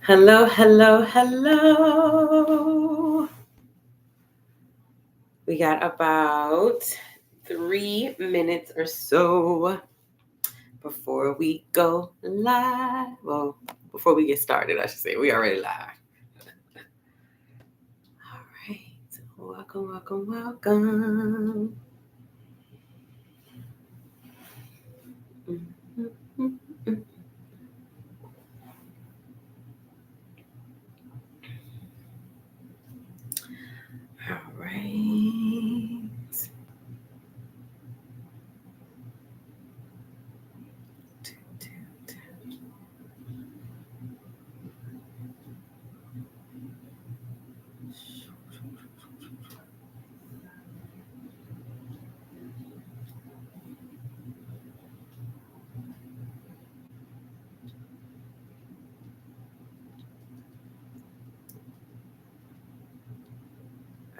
Hello, hello, hello. We got about 3 minutes or so before we go live. Well, before we get started, I should say. We already live. All right. Welcome, welcome, welcome. All right.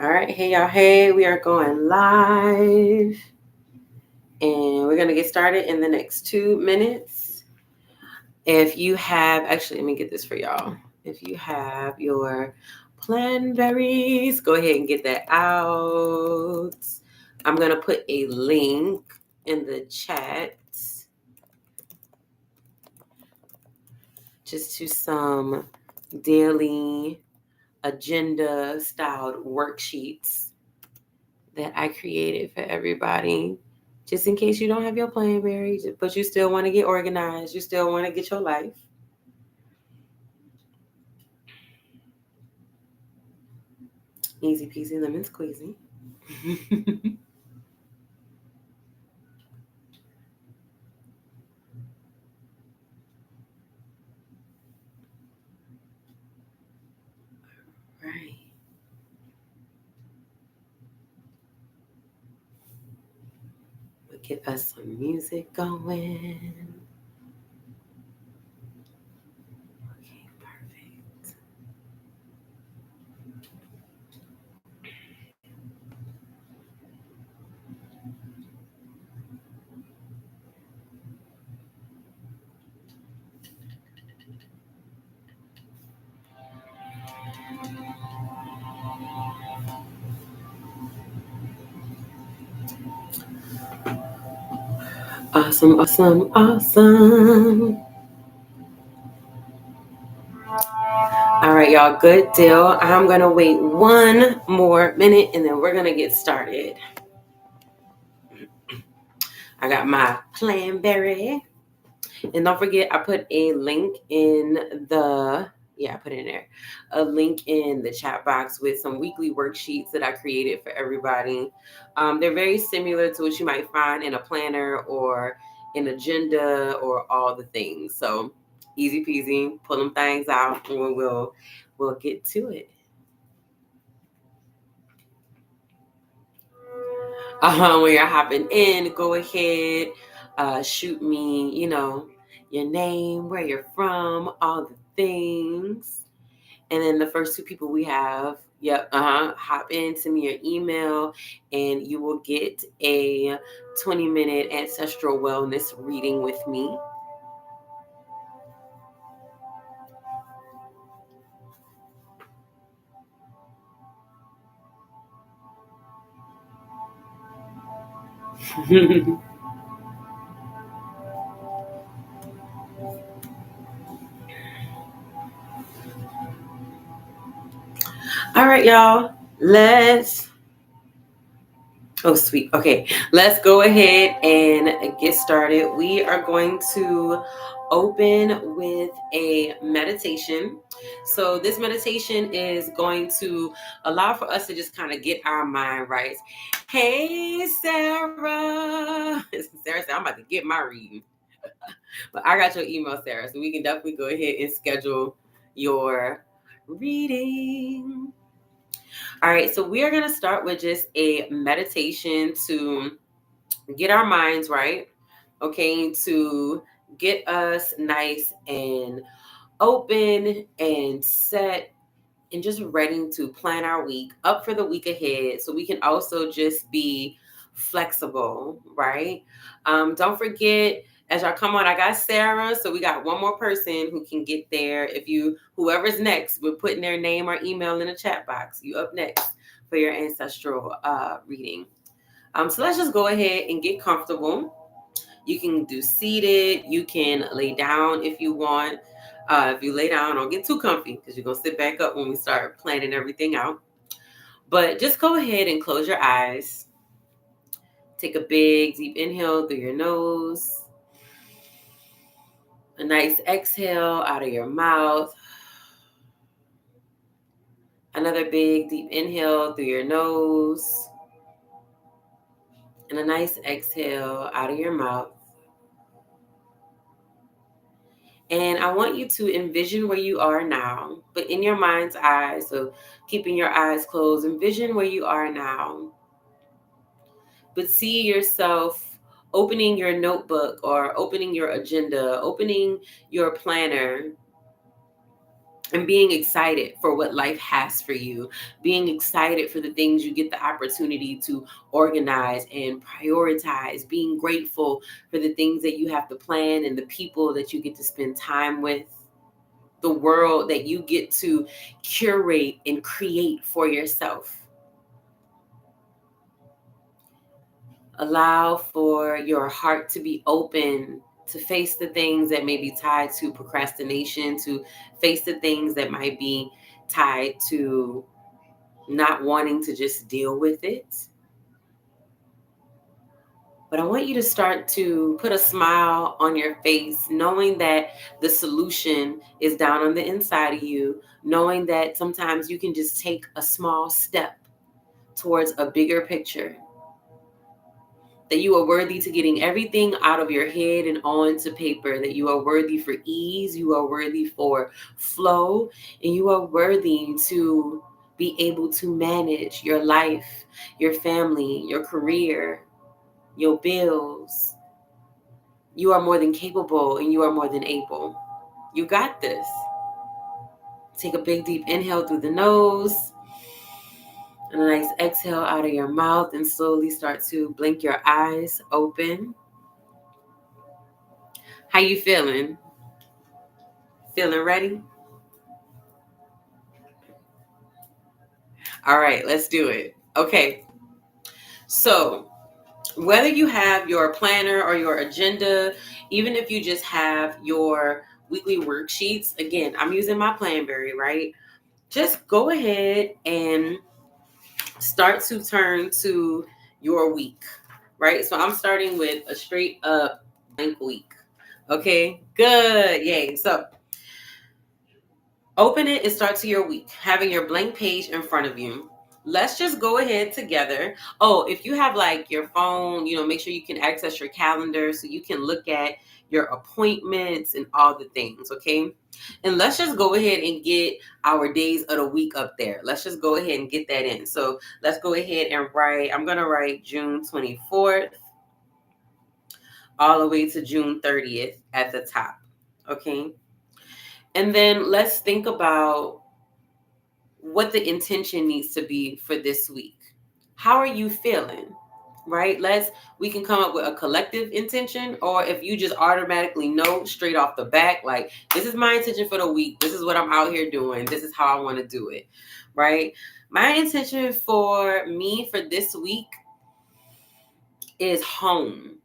All right. Hey, y'all. Hey, we are going live. And we're going to get started in the next 2 minutes. If you have, actually, let me get this for y'all. If you have your Planberries, go ahead and get that out. I'm going to put a link in the chat just to some daily agenda styled worksheets that I created for everybody. Just in case you don't have your Planberries, but you still want to get organized, you still want to get your life. Easy peasy lemon squeezy. Right. We'll get us some music going. Okay, perfect. Awesome, awesome, awesome. All right, y'all, good deal. I'm going to wait 1 more minute and then we're going to get started. I got my Planberry. And don't forget, I put a link in I put it in there. A link in the chat box with some weekly worksheets that I created for everybody. They're very similar to what you might find in a planner or an agenda or all the things. So easy peasy, pull them things out and we'll get to it. When you're hopping in, go ahead, shoot me, your name, where you're from, all the things. And then the first two people we have, hop in, send me your email, and you will get a 20-minute ancestral wellness reading with me. All right, y'all. Oh, sweet. Okay, let's go ahead and get started. We are going to open with a meditation. So, this meditation is going to allow for us to just kind of get our mind right. Hey, Sarah. Sarah said, I'm about to get my reading. But I got your email, Sarah, so we can definitely go ahead and schedule your reading. All right, so we are going to start with just a meditation to get our minds right, okay, to get us nice and open and set and just ready to plan our week up for the week ahead so we can also just be flexible, right? Don't forget As y'all come on, I got Sarah, so we got one more person who can get there. Whoever's next, we're putting their name or email in the chat box. You up next for your ancestral reading. So let's just go ahead and get comfortable. You can do seated. You can lay down if you want. If you lay down, don't get too comfy because you're going to sit back up when we start planning everything out. But just go ahead and close your eyes. Take a big, deep inhale through your nose. A nice exhale out of your mouth. Another big, deep inhale through your nose. And a nice exhale out of your mouth. And I want you to envision where you are now, but in your mind's eye, so keeping your eyes closed, envision where you are now. But see yourself opening your notebook or opening your agenda, opening your planner, and being excited for what life has for you, being excited for the things you get the opportunity to organize and prioritize, being grateful for the things that you have to plan and the people that you get to spend time with, the world that you get to curate and create for yourself. Allow for your heart to be open to face the things that may be tied to procrastination, to face the things that might be tied to not wanting to just deal with it. But I want you to start to put a smile on your face, knowing that the solution is down on the inside of you, knowing that sometimes you can just take a small step towards a bigger picture. That you are worthy to getting everything out of your head and onto paper, that you are worthy for ease, you are worthy for flow, and you are worthy to be able to manage your life, your family, your career, your bills. You are more than capable and you are more than able. You got this. Take a big deep inhale through the nose. And a nice exhale out of your mouth, and slowly start to blink your eyes open. How you feeling? Feeling ready? All right, let's do it. Okay. So, whether you have your planner or your agenda, even if you just have your weekly worksheets, again, I'm using my Planberry, right? Just go ahead and start to turn to your week, right? So I'm starting with a straight up blank week. Okay, good. Yay. So open it and start to your week, having your blank page in front of you. Let's just go ahead together. Oh, if you have like your phone, make sure you can access your calendar so you can look at your appointments and all the things, okay? And let's just go ahead and get our days of the week up there. Let's just go ahead and get that in. So let's go ahead and I'm going to write June 24th all the way to June 30th at the top, okay? And then let's think about what the intention needs to be for this week. How are you feeling? Right? We can come up with a collective intention, or if you just automatically know straight off the back, like, this is my intention for the week. This is what I'm out here doing. This is how I want to do it. Right? My intention for me for this week is home.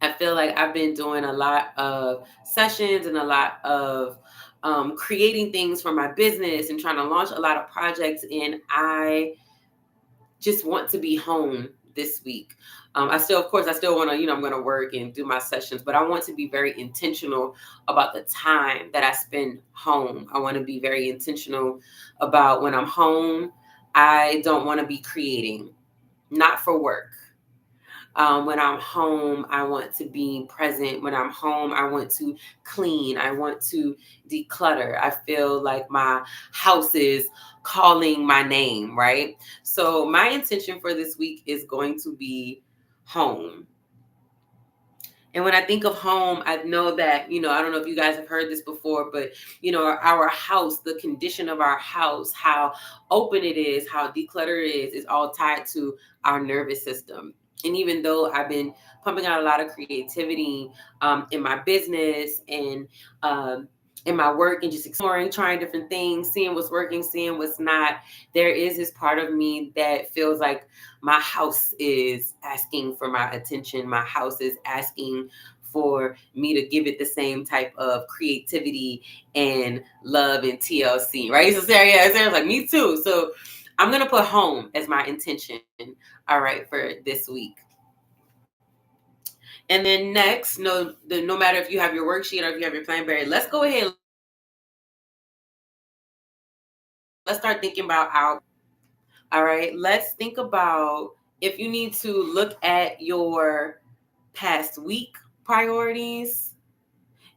I feel like I've been doing a lot of sessions and a lot of creating things for my business and trying to launch a lot of projects. And I just want to be home this week. I still want to, I'm going to work and do my sessions, but I want to be very intentional about the time that I spend home. I want to be very intentional about when I'm home. I don't want to be creating, not for work. When I'm home, I want to be present. When I'm home, I want to clean. I want to declutter. I feel like my house is calling my name, right? So my intention for this week is going to be home. And when I think of home, I know that, I don't know if you guys have heard this before, but, our house, the condition of our house, how open it is, how decluttered it is all tied to our nervous system. And even though I've been pumping out a lot of creativity in my business and in my work and just exploring, trying different things, seeing what's working, seeing what's not, there is this part of me that feels like my house is asking for my attention. My house is asking for me to give it the same type of creativity and love and TLC, right? So Sarah's like, me too. So I'm going to put home as my intention, all right, for this week. And then next, no matter if you have your worksheet or if you have your plan, Barry, let's go ahead. Let's start thinking about our, all right, let's think about if you need to look at your past week priorities,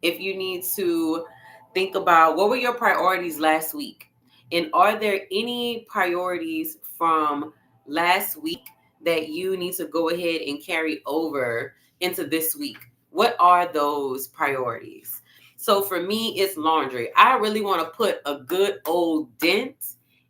if you need to think about what were your priorities last week, and are there any priorities from last week that you need to go ahead and carry over into this week? What are those priorities? So for me, it's laundry. I really want to put a good old dent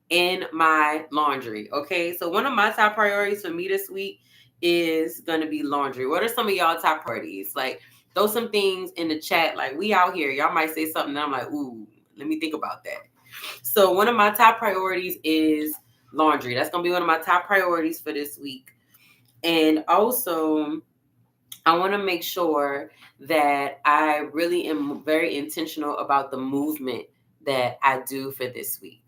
in my laundry. Okay. So one of my top priorities for me this week is going to be laundry. What are some of y'all top priorities? Like, throw some things in the chat. Like, we out here. Y'all might say something and I'm like, ooh, let me think about that. So one of my top priorities is laundry. That's going to be one of my top priorities for this week. And also, I want to make sure that I really am very intentional about the movement that I do for this week.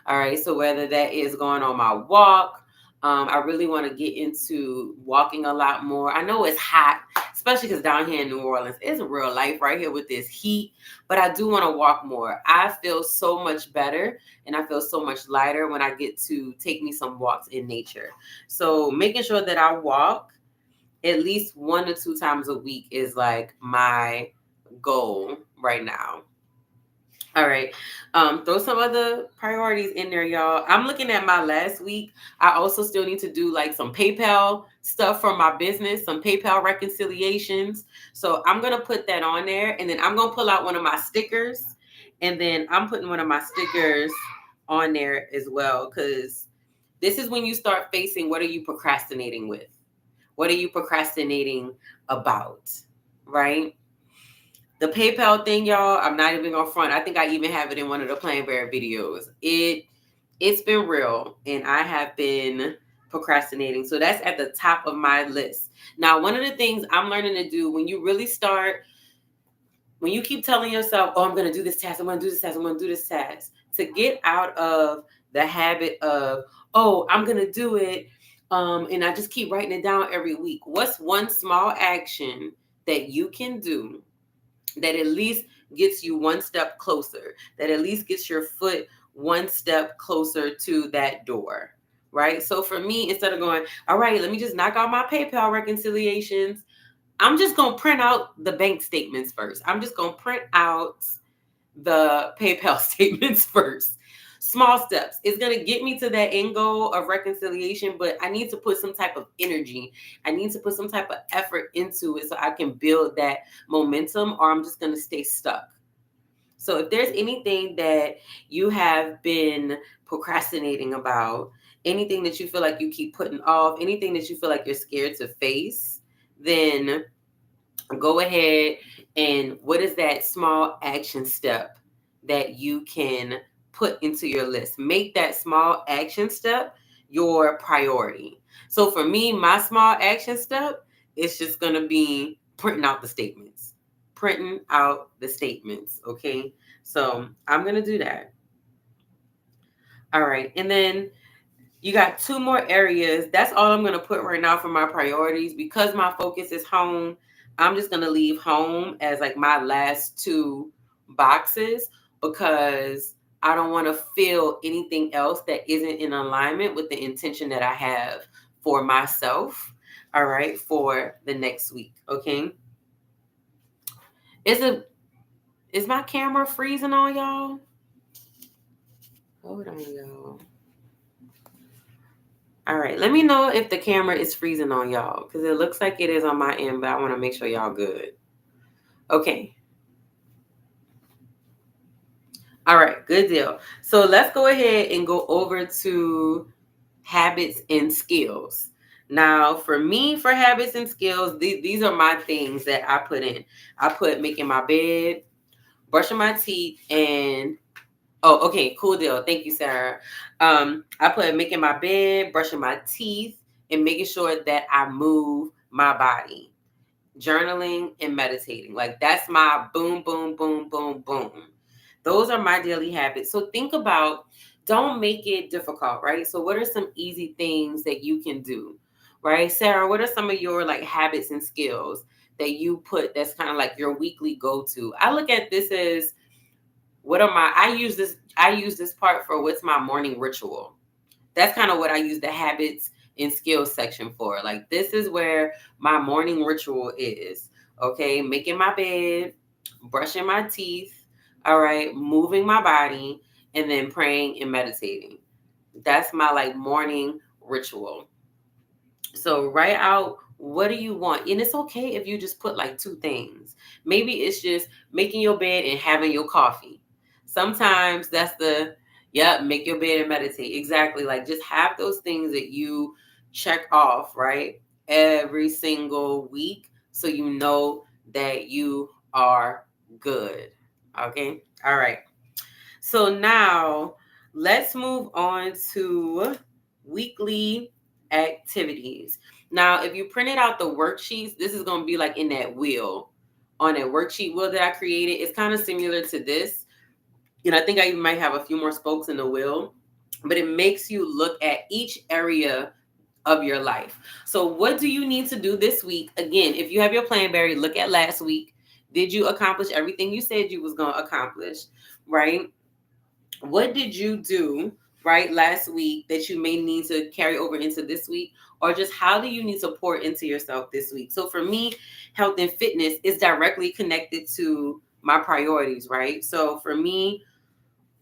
All right. So whether that is going on my walk, I really want to get into walking a lot more. I know it's hot, especially because down here in New Orleans, it's real life right here with this heat, but I do want to walk more. I feel so much better and I feel so much lighter when I get to take me some walks in nature. So making sure that I walk at least 1 to 2 times a week is like my goal right now. All right. Throw some other priorities in there, y'all. I'm looking at my last week. I also still need to do like some PayPal stuff for my business, some PayPal reconciliations. So I'm going to put that on there. And then I'm going to pull out one of my stickers. And then I'm putting one of my stickers on there as well. Because this is when you start facing what are you procrastinating with? What are you procrastinating about? Right? The PayPal thing, y'all, I'm not even gonna front. I think I even have it in one of the Plain Bear videos. It's been real, and I have been procrastinating. So that's at the top of my list. Now, one of the things I'm learning to do when you really start, when you keep telling yourself, oh, I'm gonna do this task, I'm gonna do this task, I'm gonna do this task, to get out of the habit of, oh, I'm gonna do it. And I just keep writing it down every week. What's one small action that you can do that at least gets you one step closer, that at least gets your foot one step closer to that door, right? So for me, instead of going, all right, let me just knock out my PayPal reconciliations, I'm just going to print out the bank statements first. I'm just going to print out the PayPal statements first. Small steps. It's going to get me to that end goal of reconciliation, but I need to put some type of energy. I need to put some type of effort into it so I can build that momentum, or I'm just going to stay stuck. So if there's anything that you have been procrastinating about, anything that you feel like you keep putting off, anything that you feel like you're scared to face, then go ahead and what is that small action step that you can put into your list? Make that small action step your priority. So for me, my small action step is just going to be printing out the statements. Printing out the statements. Okay. So I'm going to do that. All right. And then you got 2 more areas. That's all I'm going to put right now for my priorities. Because my focus is home, I'm just going to leave home as like my last 2 boxes because I don't want to feel anything else that isn't in alignment with the intention that I have for myself. All right. For the next week. Okay. Is my camera freezing on y'all? Hold on, y'all. All right, let me know if the camera is freezing on y'all because it looks like it is on my end, but I want to make sure y'all good. Okay. All right, good deal. So let's go ahead and go over to habits and skills. Now, for me, for habits and skills, these are my things that I put in. I put making my bed, brushing my teeth, and oh, okay, cool deal. Thank you, Sarah. I put making my bed, brushing my teeth, and making sure that I move my body, journaling and meditating. Like that's my boom, boom, boom, boom, boom. Those are my daily habits. So think about, don't make it difficult, right? So what are some easy things that you can do, right? Sarah, what are some of your like habits and skills that you put that's kind of like your weekly go-to? I look at this as what are my, I use this part for what's my morning ritual. That's kind of what I use the habits and skills section for. Like this is where my morning ritual is. Okay, making my bed, brushing my teeth, all right, moving my body, and then praying and meditating. That's my like morning ritual. So write out, what do you want? And it's okay if you just put like two things. Maybe it's just making your bed and having your coffee. Sometimes that's the, yeah, make your bed and meditate. Exactly. Like just have those things that you check off, right? Every single week. So you know that you are good. Okay. All right. So now let's move on to weekly activities. Now, if you printed out the worksheets, this is going to be like in that wheel, on that worksheet wheel that I created. It's kind of similar to this. You know, I think I even might have a few more spokes in the wheel, but it makes you look at each area of your life. So, what do you need to do this week? Again, if you have your plan, Barry, look at last week. Did you accomplish everything you said you was going to accomplish? Right? What did you do right last week that you may need to carry over into this week, or just how do you need to pour into yourself this week? So for me, health and fitness is directly connected to my priorities, right? So for me,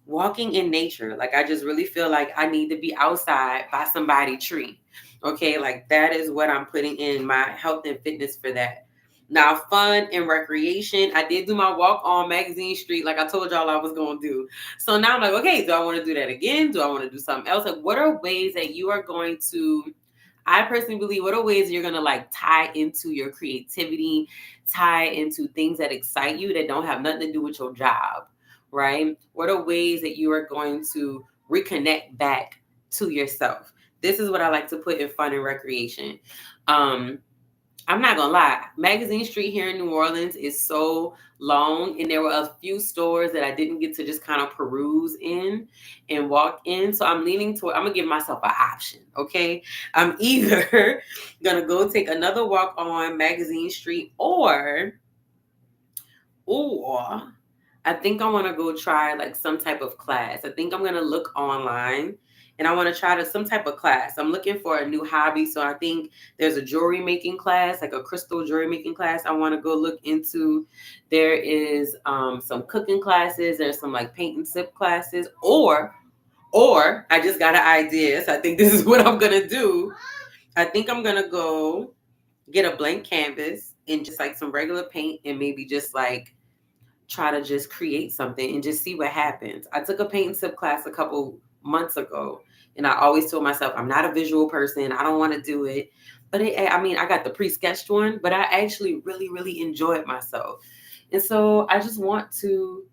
walking in nature, like I just really feel like I need to be outside by somebody tree. Okay, like that is what I'm putting in my health and fitness for that. Now, fun and recreation. I did do my walk on Magazine Street, like I told y'all I was going to do. So now I'm like, okay, do I want to do that again? Do I want to do something else? Like, what are ways that you are going to, I personally believe, what are ways you're going to like tie into your creativity, tie into things that excite you that don't have nothing to do with your job, right? What are ways that you are going to reconnect back to yourself? This is what I like to put in fun and recreation. I'm not gonna lie, Magazine Street here in New Orleans is so long, and there were a few stores that I didn't get to just kind of peruse in and walk in. So I'm leaning toward, I'm gonna give myself an option. Okay, I'm either gonna go take another walk on Magazine Street, or I think I want to go try like some type of class. I think I'm going to look online and I want to try some type of class. I'm looking for a new hobby. So I think there's a jewelry making class, like a crystal jewelry making class I want to go look into. There is some cooking classes. There's some like paint and sip classes, or I just got an idea. So I think this is what I'm going to do. I think I'm going to go get a blank canvas and just like some regular paint and maybe just like try to just create something and just see what happens. I took a paint and sip class a couple months ago, and I always told myself I'm not a visual person. I don't want to do it. But I got the pre-sketched one, but I actually really, really enjoyed myself. And so I want to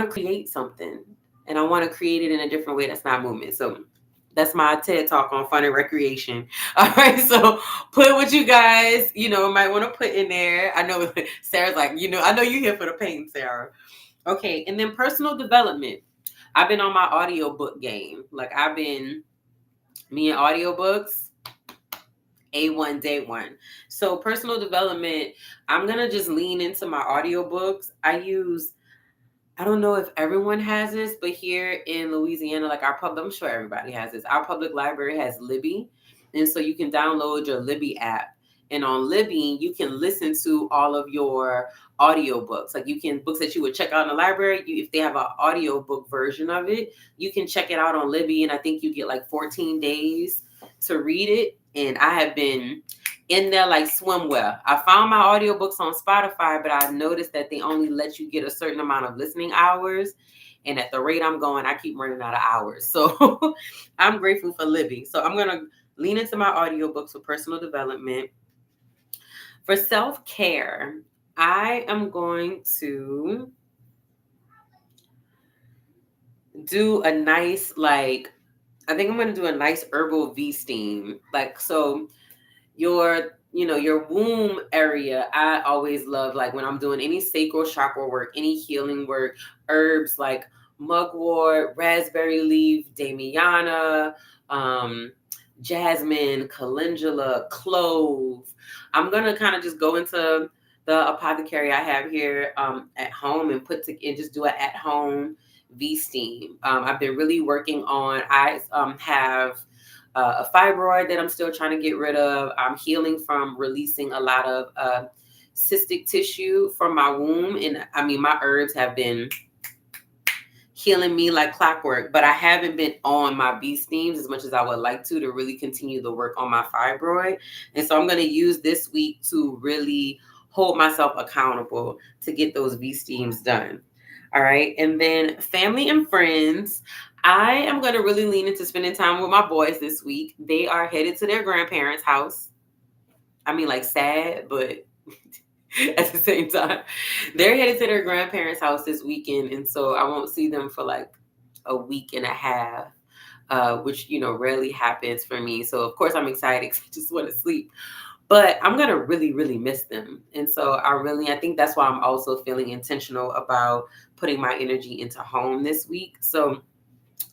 create something, and I want to create it in a different way that's not movement. So that's my TED talk on fun and recreation. All right. So put what you guys, might want to put in there. I know Sarah's like, I know you're here for the pain, Sarah. Okay. And then personal development. I've been on my audiobook game. Like me and audiobooks, A1 day one. So personal development, I'm going to just lean into my audiobooks. I don't know if everyone has this, but here in Louisiana, like I'm sure everybody has this. Our public library has Libby. And so you can download your Libby app. And on Libby, you can listen to all of your audiobooks. Like books that you would check out in the library, if they have an audiobook version of it, you can check it out on Libby. And I think you get like 14 days to read it. And I have been in there like swimwear. I found my audiobooks on Spotify, but I noticed that they only let you get a certain amount of listening hours. And at the rate I'm going, I keep running out of hours. So I'm grateful for Libby. So I'm going to lean into my audiobooks for personal development. For self-care, I am going to do a nice, like, I think I'm going to do a nice herbal V steam. Like, so your womb area, I always love, like, when I'm doing any sacral chakra work, any healing work, herbs like mugwort, raspberry leaf, damiana, um jasmine, calendula, clove. I'm gonna kind of just go into the apothecary I have here at home and and just do it at home V steam. I've been really working on, I have a fibroid that I'm still trying to get rid of. I'm healing from releasing a lot of cystic tissue from my womb. And I mean, my herbs have been healing me like clockwork, but I haven't been on my bee steams as much as I would like to really continue the work on my fibroid. And so I'm going to use this week to really hold myself accountable to get those bee steams done. All right. And then family and friends. I am going to really lean into spending time with my boys this week. They are headed to their grandparents' house. I mean, like, sad, but at the same time, they're headed to their grandparents' house this weekend. And so I won't see them for like a week and a half, which, rarely happens for me. So, of course, I'm excited because I just want to sleep. But I'm going to really, really miss them. And so I think that's why I'm also feeling intentional about putting my energy into home this week. So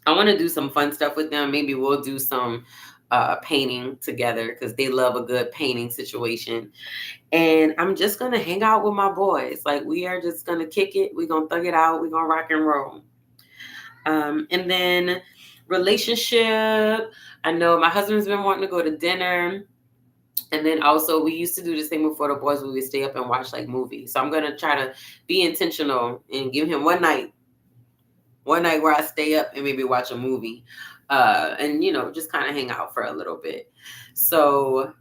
I want to do some fun stuff with them. Maybe we'll do some painting together because they love a good painting situation. And I'm just going to hang out with my boys. Like, we are just going to kick it. We're going to thug it out. We're going to rock and roll. And then relationship. I know my husband's been wanting to go to dinner. And then also, we used to do this thing before the boys. We would stay up and watch like movies. So I'm going to try to be intentional and give him one night where I stay up and maybe watch a movie, and just kind of hang out for a little bit. So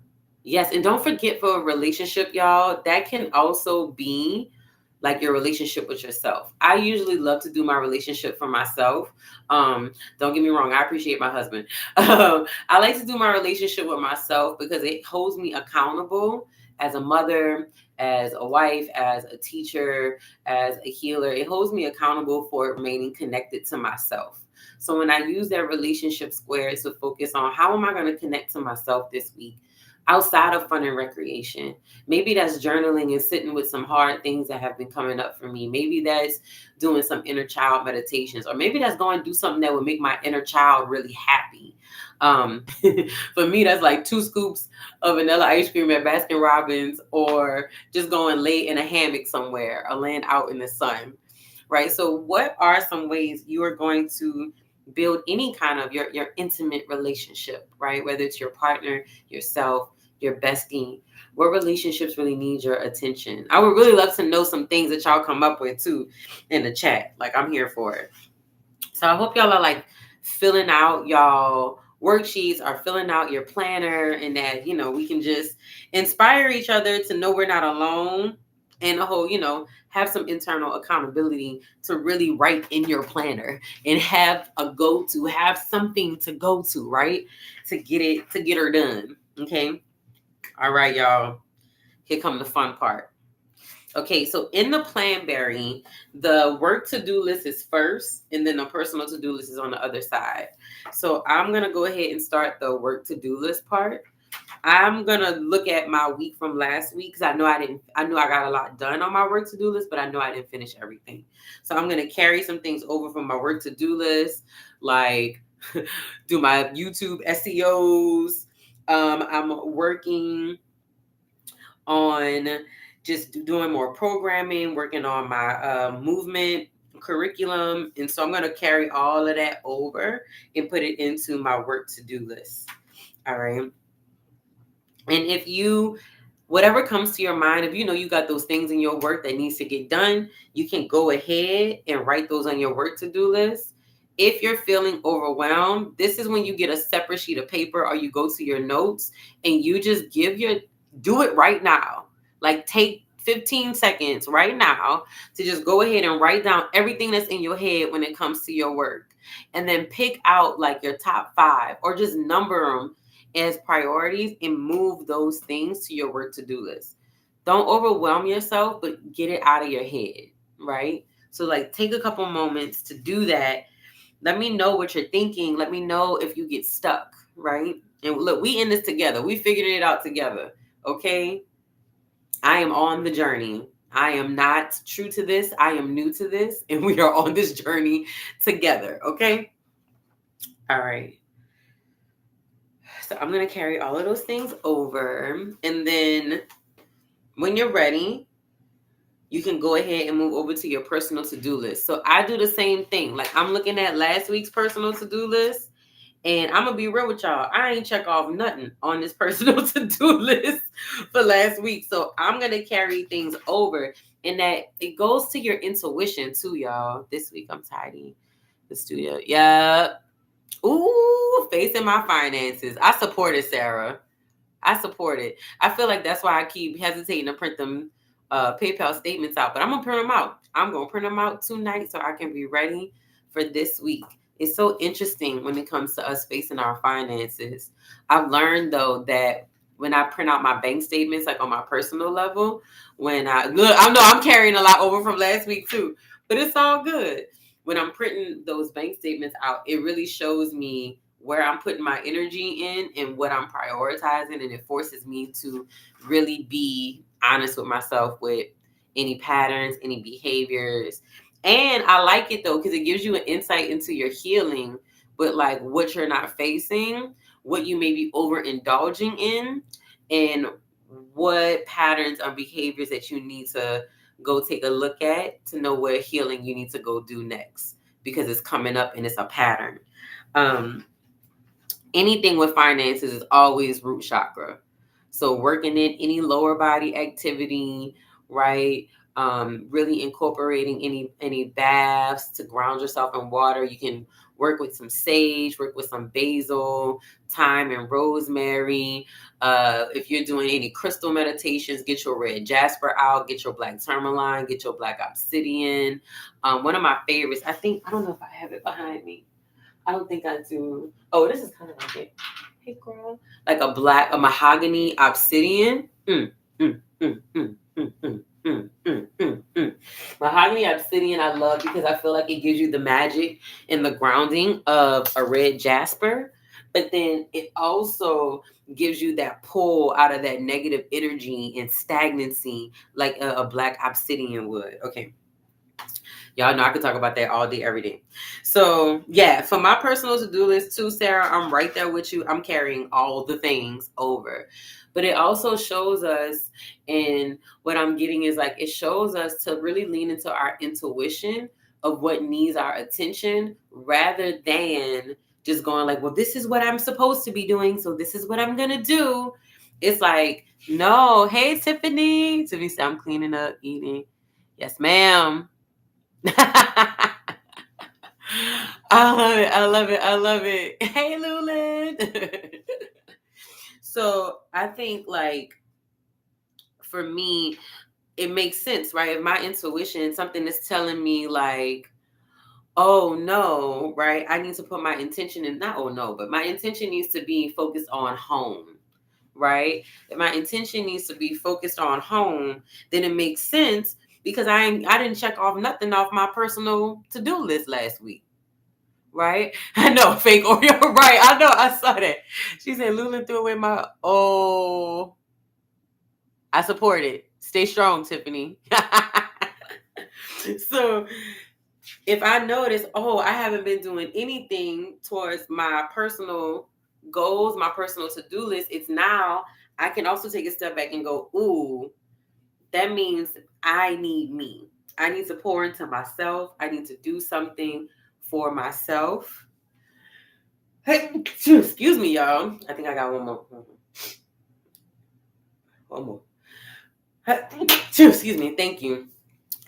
yes, and don't forget, for a relationship, y'all, that can also be like your relationship with yourself. I usually love to do my relationship for myself. Don't get me wrong, I appreciate my husband. I like to do my relationship with myself because it holds me accountable as a mother, as a wife, as a teacher, as a healer. It holds me accountable for remaining connected to myself. So when I use that relationship square to focus on how am I going to connect to myself this week, outside of fun and recreation. Maybe that's journaling and sitting with some hard things that have been coming up for me. Maybe that's doing some inner child meditations, or maybe that's going to do something that would make my inner child really happy. For me, that's like 2 scoops of vanilla ice cream at Baskin Robbins, or just going lay in a hammock somewhere or laying out in the sun, right? So what are some ways you are going to build any kind of your intimate relationship, right? Whether it's your partner, yourself, your bestie, what relationships really need your attention? I would really love to know some things that y'all come up with too in the chat. Like, I'm here for it. So I hope y'all are like filling out y'all worksheets, or filling out your planner, and that, we can just inspire each other to know we're not alone, and a whole, have some internal accountability to really write in your planner and have have something to go to, right? To get her done. Okay. All right, y'all. Here come the fun part. Okay, so in the Planberry, the work to-do list is first, and then the personal to-do list is on the other side. So I'm going to go ahead and start the work to-do list part. I'm going to look at my week from last week because I know I got a lot done on my work to-do list, but I know I didn't finish everything. So I'm going to carry some things over from my work to-do list, like do my YouTube SEOs. I'm working on just doing more programming, working on my movement curriculum. And so I'm going to carry all of that over and put it into my work to-do list. All right. And whatever comes to your mind, if you got those things in your work that needs to get done, you can go ahead and write those on your work to-do list. If you're feeling overwhelmed, this is when you get a separate sheet of paper, or you go to your notes and you just do it right now. Like, take 15 seconds right now to just go ahead and write down everything that's in your head when it comes to your work. And then pick out like your top 5, or just number them as priorities and move those things to your work to-do list. Don't overwhelm yourself, but get it out of your head, right? So like take a couple moments to do that. Let me know what you're thinking. Let me know if you get stuck, right? And look, we in this together. We figured it out together, okay? I am on the journey. I am not true to this. I am new to this, and we are on this journey together, okay? All right. So I'm going to carry all of those things over. And then when you're ready, you can go ahead and move over to your personal to-do list. So I do the same thing. Like I'm looking at last week's personal to-do list. And I'm going to be real with y'all. I ain't check off nothing on this personal to-do list for last week. So I'm going to carry things over. And that it goes to your intuition too, y'all. This week I'm tidying the studio. Yeah. Ooh, facing my finances. I support it, Sarah. I support it. I feel like that's why I keep hesitating to print them PayPal statements out. But I'm going to print them out. I'm going to print them out tonight so I can be ready for this week. It's so interesting when it comes to us facing our finances. I've learned, though, that when I print out my bank statements, like on my personal level, when I know I'm carrying a lot over from last week, too. But it's all good. When I'm printing those bank statements out, it really shows me where I'm putting my energy in and what I'm prioritizing. And it forces me to really be honest with myself with any patterns, any behaviors. And I like it though, because it gives you an insight into your healing, but like what you're not facing, what you may be overindulging in, and what patterns or behaviors that you need to go take a look at to know what healing you need to go do next, because it's coming up and it's a pattern. Anything with finances is always root chakra. So working in any lower body activity, right? Really incorporating any baths to ground yourself in water. You can work with some sage, work with some basil, thyme, and rosemary. If you're doing any crystal meditations, get your red jasper out, get your black tourmaline, get your black obsidian. One of my favorites, I don't know if I have it behind me. I don't think I do. Oh, this is kind of like it. Hey, girl. Like a mahogany obsidian. Mahogany obsidian I love because I feel like it gives you the magic and the grounding of a red jasper. But then it also gives you that pull out of that negative energy and stagnancy like a black obsidian would. Okay. Y'all know I could talk about that all day, every day. So yeah, for my personal to-do list too, Sarah, I'm right there with you. I'm carrying all the things over. But it also shows us, and what I'm getting is like, it shows us to really lean into our intuition of what needs our attention rather than just going like, well, this is what I'm supposed to be doing, so this is what I'm going to do. It's like, no, hey, Tiffany. Tiffany said, I'm cleaning up, eating. Yes, ma'am. I love it. I love it. I love it. Hey, Lulin. So I think like for me, it makes sense, right? If my intuition, something is telling me like, oh no, right? I need to put my intention in, not oh no, but my intention needs to be focused on home, right? If my intention needs to be focused on home, then it makes sense because I didn't check off nothing off my personal to-do list last week. Right? I know, fake Oreo. Right. I know. I saw that. She said, Lulin threw away my, oh, I support it. Stay strong, Tiffany. So if I notice, oh, I haven't been doing anything towards my personal goals, my personal to-do list, it's now I can also take a step back and go, ooh, that means I need me. I need to pour into myself. I need to do something for myself. Hey, excuse me, y'all. I think I got one more. One more. Excuse me. Thank you.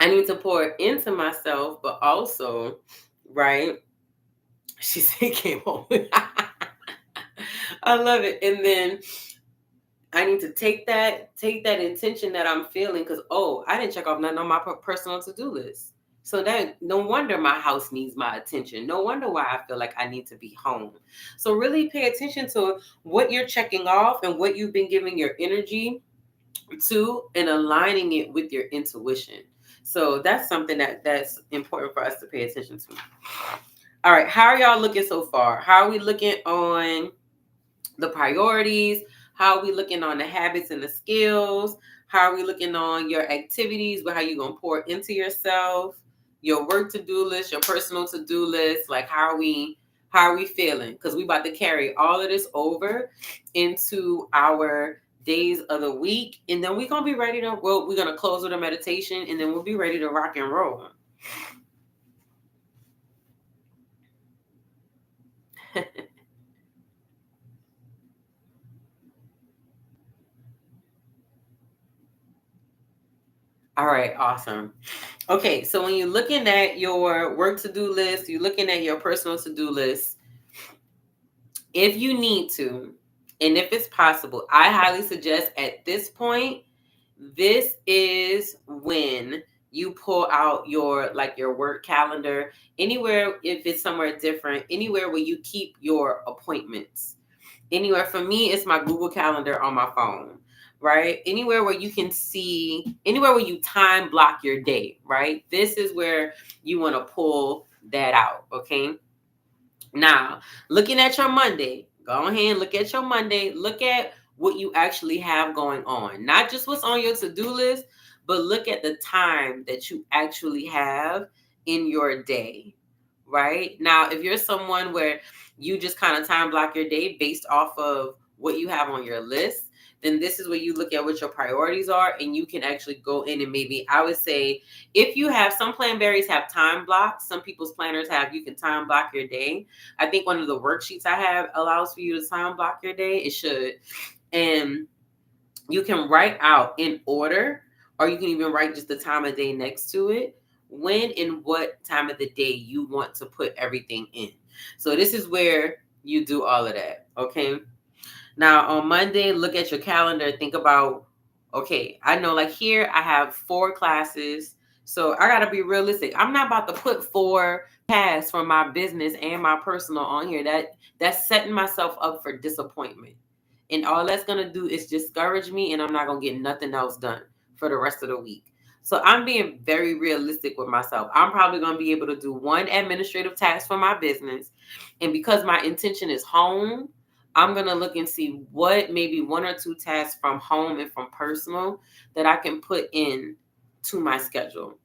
I need to pour into myself, but also, right? She said, came home. I love it. And then I need to take that intention that I'm feeling because, oh, I didn't check off nothing on my personal to-do list. So that no wonder my house needs my attention. No wonder why I feel like I need to be home. So really pay attention to what you're checking off and what you've been giving your energy to and aligning it with your intuition. So that's something that's important for us to pay attention to. All right, how are y'all looking so far? How are we looking on the priorities? How are we looking on the habits and the skills? How are we looking on your activities? How you gonna pour into yourself? Your work to-do list, your personal to-do list. Like how are we feeling? Because we about to carry all of this over into our days of the week, and then we're gonna be ready to. Well, we're gonna close with a meditation, and then we'll be ready to rock and roll. All right, awesome. Okay, so when you're looking at your work to-do list, you're looking at your personal to-do list, if you need to, and if it's possible, I highly suggest at this point, this is when you pull out your work calendar, anywhere, if it's somewhere different, anywhere where you keep your appointments. Anywhere, for me, it's my Google Calendar on my phone, right? Anywhere where you can see, anywhere where you time block your day, right? This is where you want to pull that out, okay? Now, looking at your Monday, go ahead and look at your Monday. Look at what you actually have going on. Not just what's on your to-do list, but look at the time that you actually have in your day, right? Now, if you're someone where you just kind of time block your day based off of what you have on your list, then this is where you look at what your priorities are, and you can actually go in and maybe, I would say, if you have, some plan berries have time blocks, some people's planners have, you can time block your day. I think one of the worksheets I have allows for you to time block your day. It should. And you can write out in order, or you can even write just the time of day next to it, when and what time of the day you want to put everything in. So this is where you do all of that, okay? Now on Monday, look at your calendar, think about, okay, I know like here I have 4 classes, so I gotta be realistic. I'm not about to put 4 tasks for my business and my personal on here. That's setting myself up for disappointment. And all that's gonna do is discourage me, and I'm not gonna get nothing else done for the rest of the week. So I'm being very realistic with myself. I'm probably gonna be able to do 1 administrative task for my business. And because my intention is home, I'm going to look and see what maybe 1 or 2 tasks from home and from personal that I can put in to my schedule.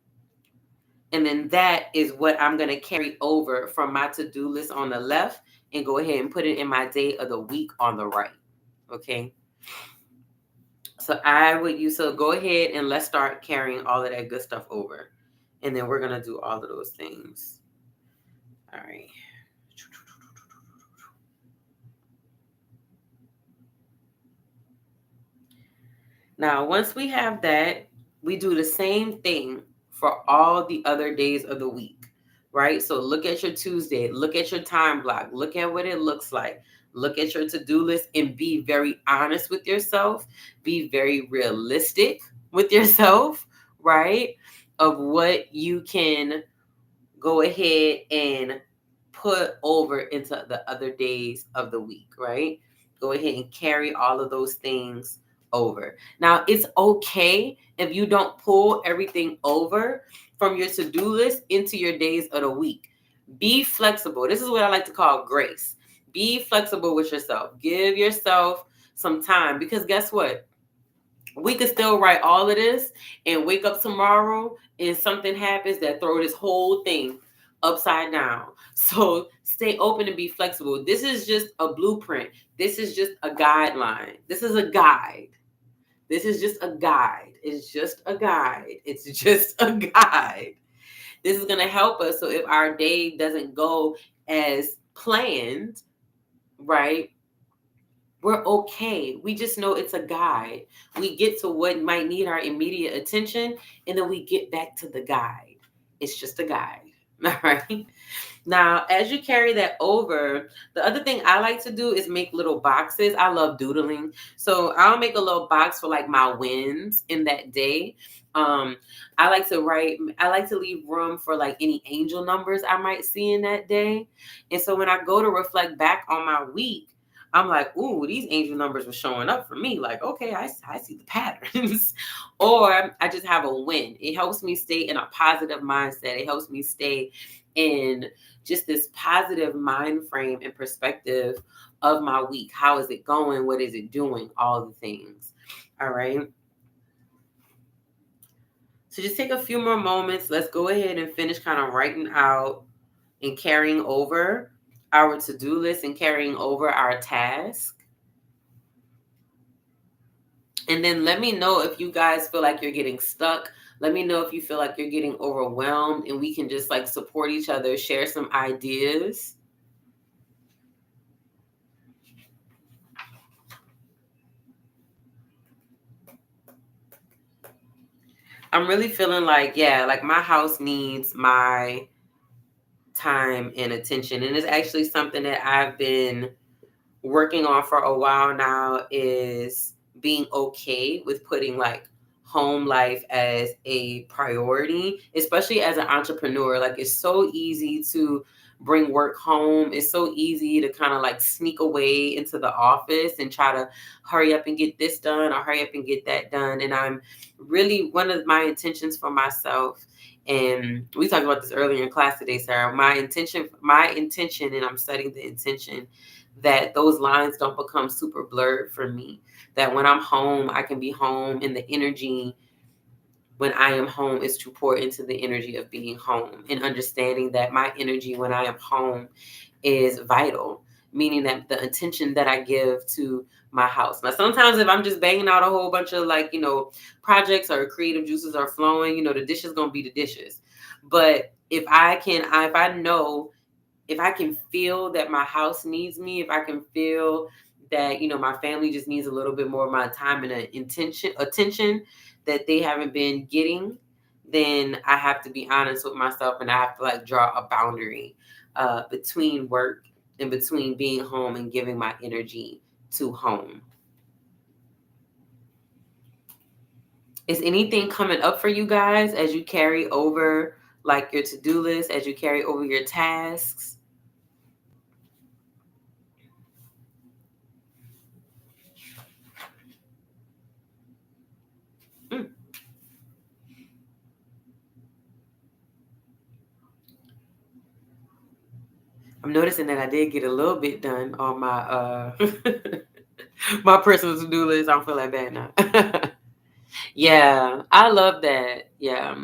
And then that is what I'm going to carry over from my to-do list on the left and go ahead and put it in my day of the week on the right. Okay. So go ahead and let's start carrying all of that good stuff over. And then we're going to do all of those things. All right. Now, once we have that, we do the same thing for all the other days of the week, right? So look at your Tuesday, look at your time block, look at what it looks like, look at your to-do list, and be very honest with yourself, be very realistic with yourself, right? Of what you can go ahead and put over into the other days of the week, right? Go ahead and carry all of those things over. Now, it's okay if you don't pull everything over from your to-do list into your days of the week. Be flexible. This is what I like to call grace. Be flexible with yourself. Give yourself some time, because guess what? We could still write all of this and wake up tomorrow and something happens that throw this whole thing upside down. So stay open and be flexible. This is just a blueprint. This is just a guideline. This is a guide. This is just a guide. It's just a guide. It's just a guide. This is going to help us. So if our day doesn't go as planned, right? We're okay. We just know it's a guide. We get to what might need our immediate attention, and then we get back to the guide. It's just a guide. All right. Now, as you carry that over, the other thing I like to do is make little boxes. I love doodling. So I'll make a little box for like my wins in that day. Um, I like to leave room for like any angel numbers I might see in that day. And so when I go to reflect back on my week, I'm like, ooh, these angel numbers were showing up for me. Like, okay, I see the patterns. Or I just have a win. It helps me stay in a positive mindset. It helps me stay in just this positive mind frame and perspective of my week. How is it going? What is it doing? All the things. All right. So just take a few more moments. Let's go ahead and finish kind of writing out and carrying over our to-do list and carrying over our task. And then let me know if you guys feel like you're getting stuck. Let me know if you feel like you're getting overwhelmed, and we can just like support each other, share some ideas. I'm really feeling like, yeah, like my house needs my time and attention. And it's actually something that I've been working on for a while now, is being okay with putting like home life as a priority, especially as an entrepreneur. Like it's so easy to bring work home. It's so easy to kind of like sneak away into the office and try to hurry up and get this done or hurry up and get that done. And I'm really, one of my intentions for myself, and we talked about this earlier in class today, Sarah, my intention, and I'm setting the intention that those lines don't become super blurred for me. That when I'm home, I can be home, and the energy when I am home is to pour into the energy of being home, and understanding that my energy when I am home is vital, meaning that the attention that I give to my house. Now, sometimes if I'm just banging out a whole bunch of like, projects or creative juices are flowing, the dishes gonna be the dishes. But if I can feel that my house needs me, if I can feel that, my family just needs a little bit more of my time and attention that they haven't been getting, then I have to be honest with myself, and I have to like draw a boundary between work and between being home and giving my energy to home. Is anything coming up for you guys as you carry over like your to-do list, as you carry over your tasks? Mm. I'm noticing that I did get a little bit done on my my personal to-do list. I don't feel that bad now. Yeah, I love that. Yeah.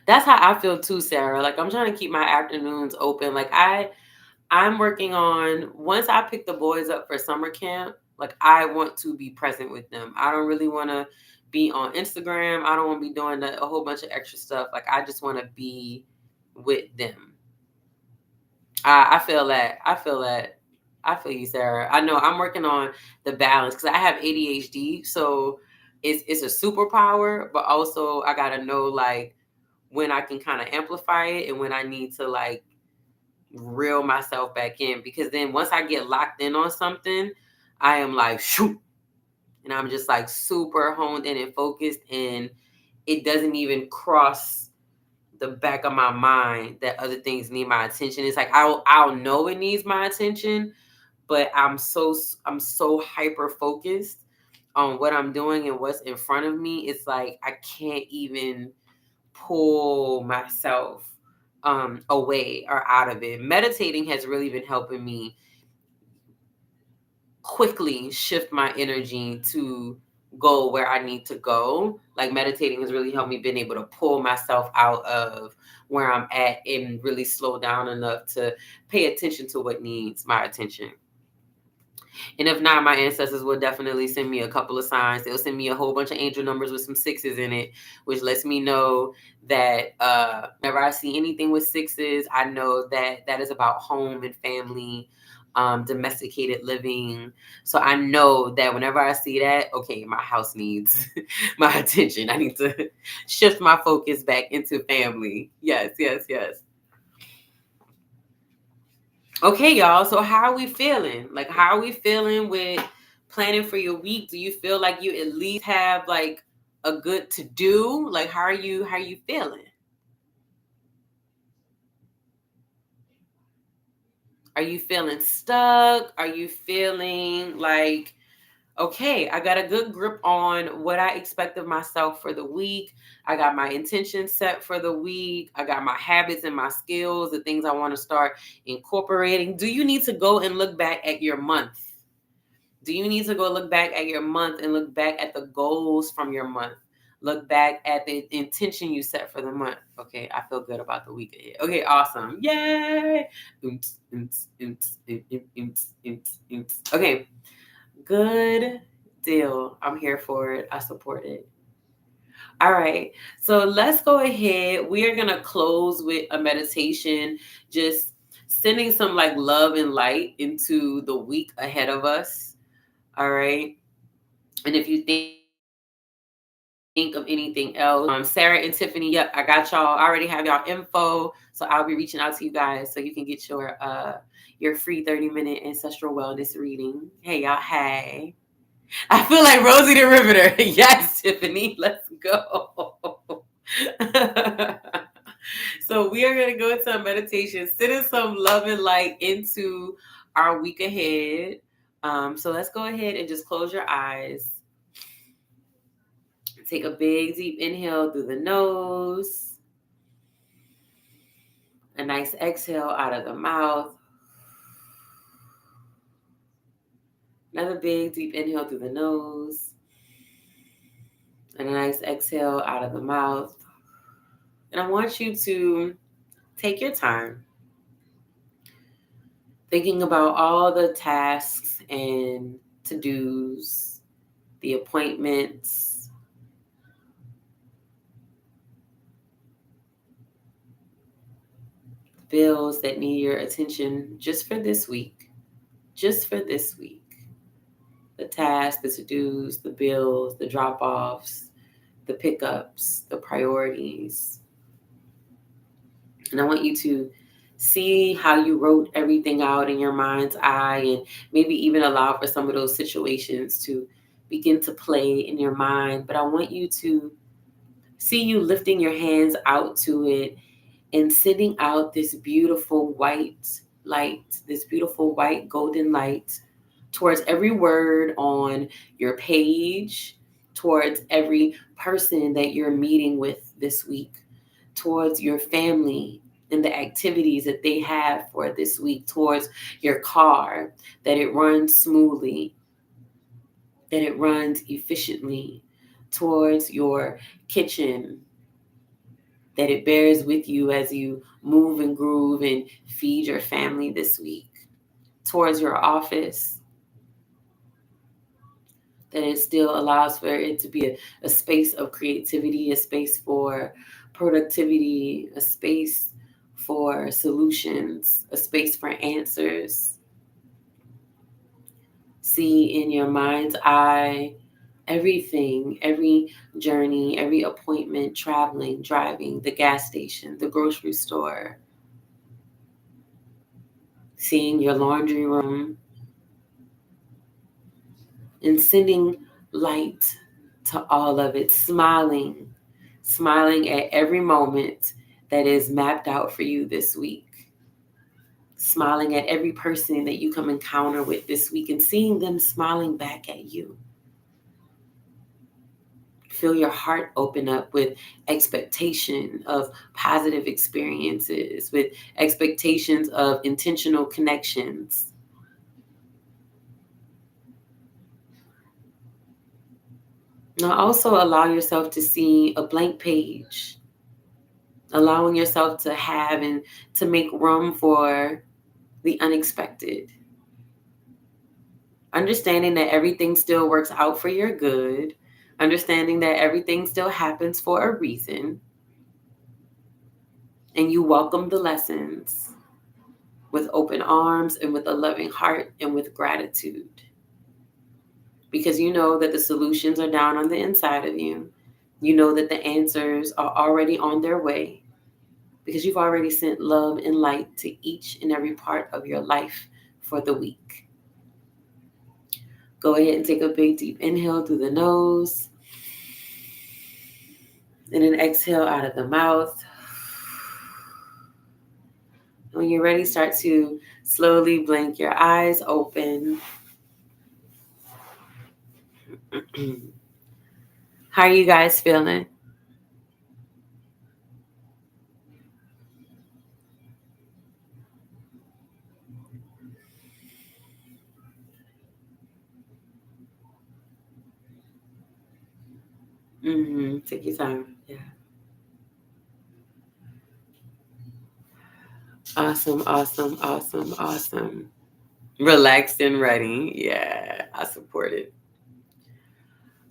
That's how I feel too, Sarah. Like I'm trying to keep my afternoons open. Like I'm working on, once I pick the boys up for summer camp, like I want to be present with them. I don't really want to be on Instagram. I don't want to be doing a whole bunch of extra stuff. Like I just want to be with them. I feel that. I feel that. I feel you, Sarah. I know I'm working on the balance because I have ADHD, so it's a superpower, but also I gotta know like when I can kind of amplify it and when I need to like reel myself back in, because then once I get locked in on something, I am like shoot, and I'm just like super honed in and focused, and it doesn't even cross the back of my mind that other things need my attention. It's like I'll know it needs my attention, but I'm so hyper focused on what I'm doing and what's in front of me. It's like I can't even pull myself away or out of it. Meditating has really been helping me quickly shift my energy to go where I need to go. Like meditating has really helped me being able to pull myself out of where I'm at and really slow down enough to pay attention to what needs my attention. And if not, my ancestors will definitely send me a couple of signs. They'll send me a whole bunch of angel numbers with some sixes in it, which lets me know that whenever I see anything with sixes, I know that that is about home and family. domesticated living. So I know that whenever I see that, okay, my house needs my attention. I need to shift my focus back into family. Yes, yes, yes. Okay, y'all. So how are we feeling? Like, how are we feeling with planning for your week? Do you feel like you at least have like a good to do? Like, how are you feeling? Are you feeling stuck? Are you feeling like, okay, I got a good grip on what I expect of myself for the week. I got my intentions set for the week. I got my habits and my skills, the things I want to start incorporating. Do you need to go and look back at your month? Do you need to go look back at your month and look back at the goals from your month? Look back at the intention you set for the month. Okay, I feel good about the week ahead. Okay, awesome. Yay! Oops, oops, oops, oops, oops, oops, oops. Okay, good deal. I'm here for it. I support it. All right. So let's go ahead. We are going to close with a meditation, just sending some like love and light into the week ahead of us. All right. And if you think of anything else, Sarah and Tiffany, yep, I got y'all. I already have y'all info. So I'll be reaching out to you guys so you can get your free 30-minute ancestral wellness reading. Hey, y'all. Hey. I feel like Rosie the Riveter. Yes, Tiffany, let's go. So we are going to go into a meditation, sending some love and light into our week ahead. So let's go ahead and just close your eyes. Take a big, deep inhale through the nose. A nice exhale out of the mouth. Another big, deep inhale through the nose. And a nice exhale out of the mouth. And I want you to take your time thinking about all the tasks and to-dos, the appointments, bills that need your attention just for this week. Just for this week. The tasks, the to-dos, the bills, the drop-offs, the pickups, the priorities. And I want you to see how you wrote everything out in your mind's eye, and maybe even allow for some of those situations to begin to play in your mind. But I want you to see you lifting your hands out to it and sending out this beautiful white light, this beautiful white golden light towards every word on your page, towards every person that you're meeting with this week, towards your family and the activities that they have for this week, towards your car, that it runs smoothly, that it runs efficiently, towards your kitchen, that it bears with you as you move and groove and feed your family this week, towards your office, that it still allows for it to be a space of creativity, a space for productivity, a space for solutions, a space for answers. See in your mind's eye everything, every journey, every appointment, traveling, driving, the gas station, the grocery store, seeing your laundry room, and sending light to all of it, smiling at every moment that is mapped out for you this week, smiling at every person that you come encounter with this week and seeing them smiling back at you. Feel your heart open up with expectation of positive experiences, with expectations of intentional connections. Now also allow yourself to see a blank page, allowing yourself to have and to make room for the unexpected. Understanding that everything still works out for your good, understanding that everything still happens for a reason, and you welcome the lessons, with open arms and with a loving heart and with gratitude. Because you know that the solutions are down on the inside of you. You know that the answers are already on their way because you've already sent love and light to each and every part of your life for the week. Go ahead and take a big deep inhale through the nose and then exhale out of the mouth. When you're ready, start to slowly blink your eyes open. How are you guys feeling? Take your time. Yeah. Awesome, awesome, awesome, awesome. Relaxed and ready. Yeah, I support it.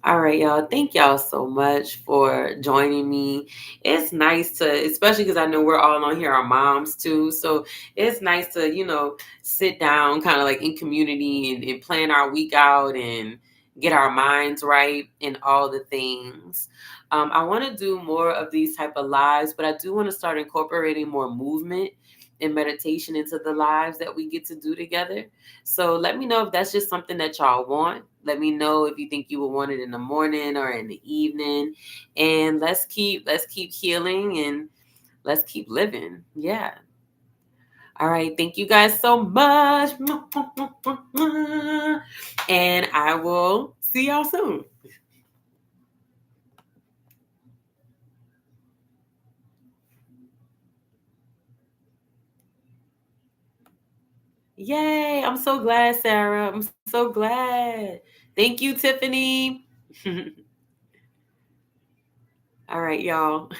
All right, y'all. Thank y'all so much for joining me. It's nice to, especially because I know we're all on here, our moms too. So it's nice to, sit down kind of like in community and plan our week out and get our minds right and all the things. I want to do more of these type of lives, but I do want to start incorporating more movement and meditation into the lives that we get to do together. So let me know if that's just something that y'all want. Let me know if you think you would want it in the morning or in the evening. And let's keep healing and let's keep living. Yeah. All right. Thank you guys so much. And I will see y'all soon. Yay. I'm so glad, Sarah. I'm so glad. Thank you, Tiffany. All right, y'all.